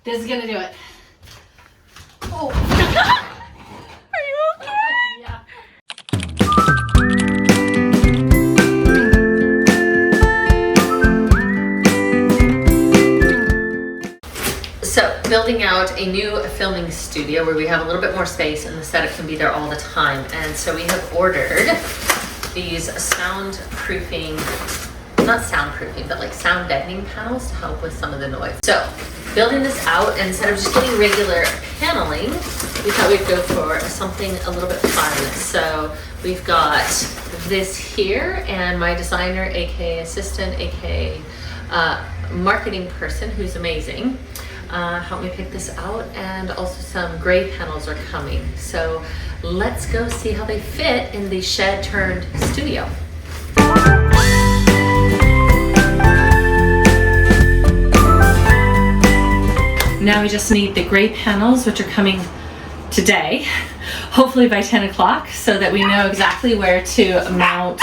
This is gonna do it. Oh. Are you okay? Yeah. So, building out a new filming studio where we have a little bit more space and the setup can be there all the time. And so we have ordered these soundproofing, not soundproofing, but like sound deadening panels to help with some of the noise. So, building this out, and instead of just getting regular paneling, we thought we'd go for something a little bit fun. So, we've got this here, and my designer, aka assistant, aka marketing person who's amazing, helped me pick this out, and also some gray panels are coming. So let's go see how they fit in the shed turned studio. Now we just need the gray panels, which are coming today, hopefully by 10 o'clock, so that we know exactly where to mount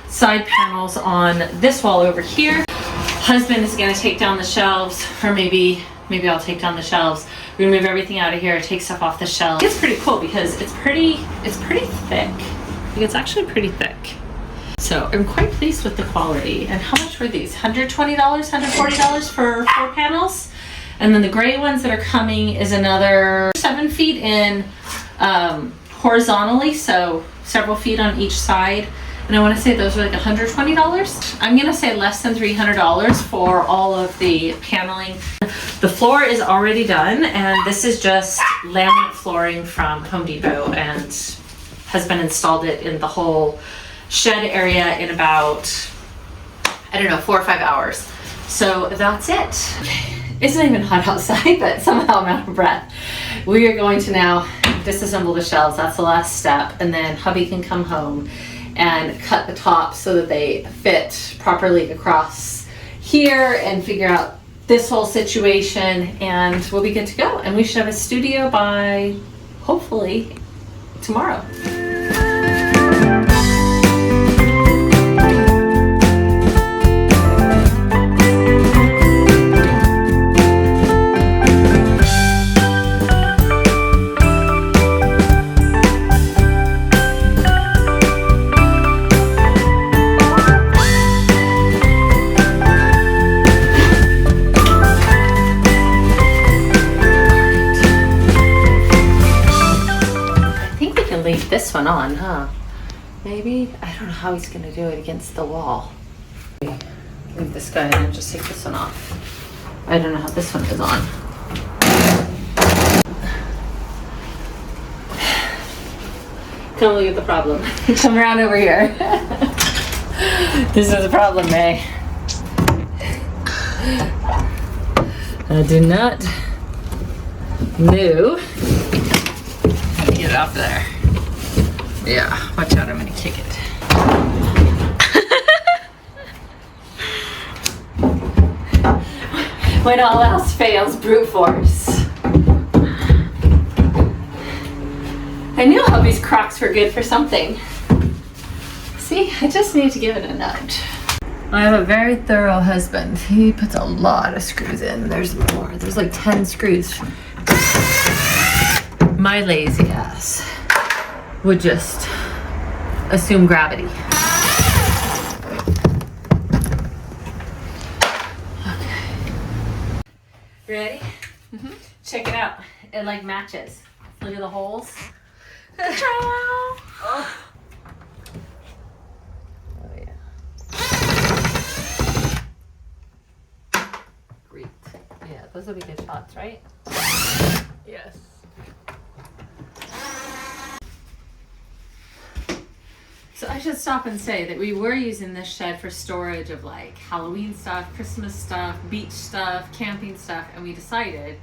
side panels on this wall over here. Husband is going to take down the shelves, or maybe I'll take down the shelves. We're gonna move everything out of here, take stuff off the shelves. It's pretty cool because it's pretty thick. Like, it's actually pretty thick. So I'm quite pleased with the quality. And how much were these? $120, $140 for 4 panels? And then the gray ones that are coming is another 7 feet in horizontally, so several feet on each side. And I want to say those are like $120. I'm going to say less than $300 for all of the paneling. The floor is already done, and this is just laminate flooring from Home Depot, and husband installed it in the whole shed area in about, I don't know, 4 or 5 hours. So that's it. It's not even hot outside, but somehow I'm out of breath. We are going to now disassemble the shelves. That's the last step, and then hubby can come home and cut the tops so that they fit properly across here and figure out this whole situation, and we'll be good to go. And we should have a studio by hopefully tomorrow. Leave this one on, huh? Maybe? I don't know how he's gonna do it against the wall. Leave this guy in and just take this one off. I don't know how this one is on. Come look at the problem. Come around over here. This is the problem, May. Do not move. Get it off there. Yeah, watch out, I'm gonna kick it. When all else fails, brute force. I knew hubby's Crocs were good for something. See, I just need to give it a nudge. I have a very thorough husband. He puts a lot of screws in. There's more. There's like 10 screws. My lazy ass would just assume gravity. Okay. Ready? Mm-hmm. Check it out. It like matches. Look at the holes. Oh. Oh yeah. Great. Yeah, those will be good shots, right? Yes. So I should stop and say that we were using this shed for storage of like Halloween stuff, Christmas stuff, beach stuff, camping stuff, and we decided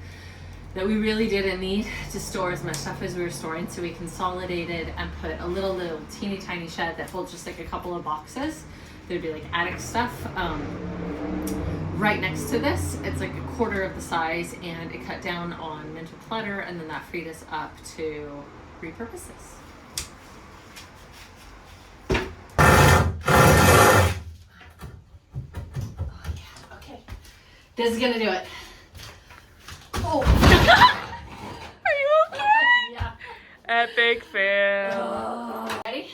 that we really didn't need to store as much stuff as we were storing, so we consolidated and put a little teeny tiny shed that holds just like a couple of boxes. There'd be like attic stuff right next to this. It's like a quarter of the size, and it cut down on mental clutter, and then that freed us up to repurpose this. This is gonna do it. Oh. Oh. Are you okay? Yeah. Epic fail. Oh. Ready?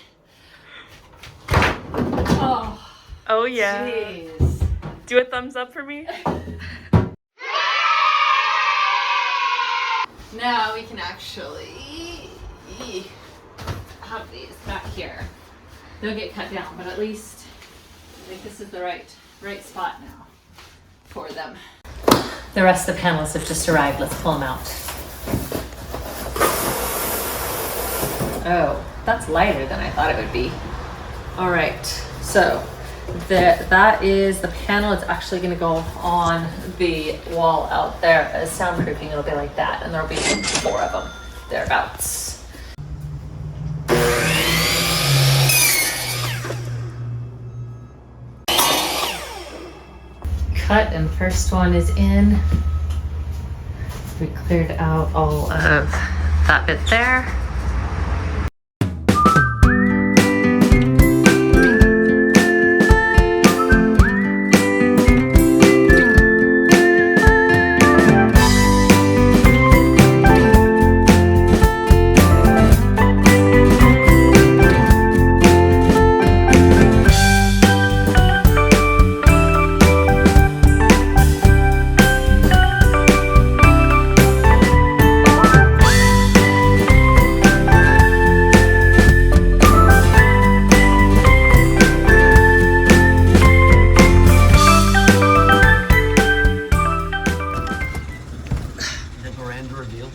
Oh. Oh yeah. Jeez. Do a thumbs up for me. Now we can actually have these back here. They'll get cut down, but at least I think this is the right spot now for them. The rest of the panels have just arrived. Let's pull them out. Oh, that's lighter than I thought it would be. All right, so that is the panel. It's actually going to go on the wall out there as soundproofing. It'll be like that, and there'll be 4 of them thereabouts. Cut, and first one is in. We cleared out all of that bit there. Reveal.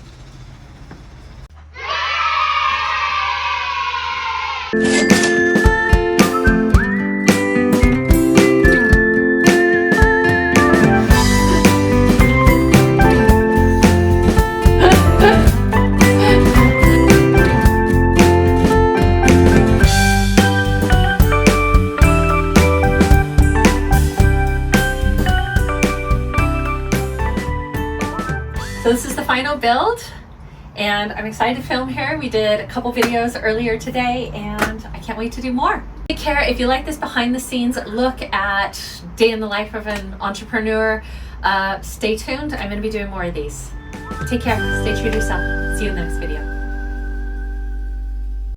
So this is the final build, and I'm excited to film here. We did a couple videos earlier today, and I can't wait to do more. Take care. If you like this behind the scenes look at day in the life of an entrepreneur, stay tuned. I'm going to be doing more of these. Take care. Stay true to yourself. See you in the next video.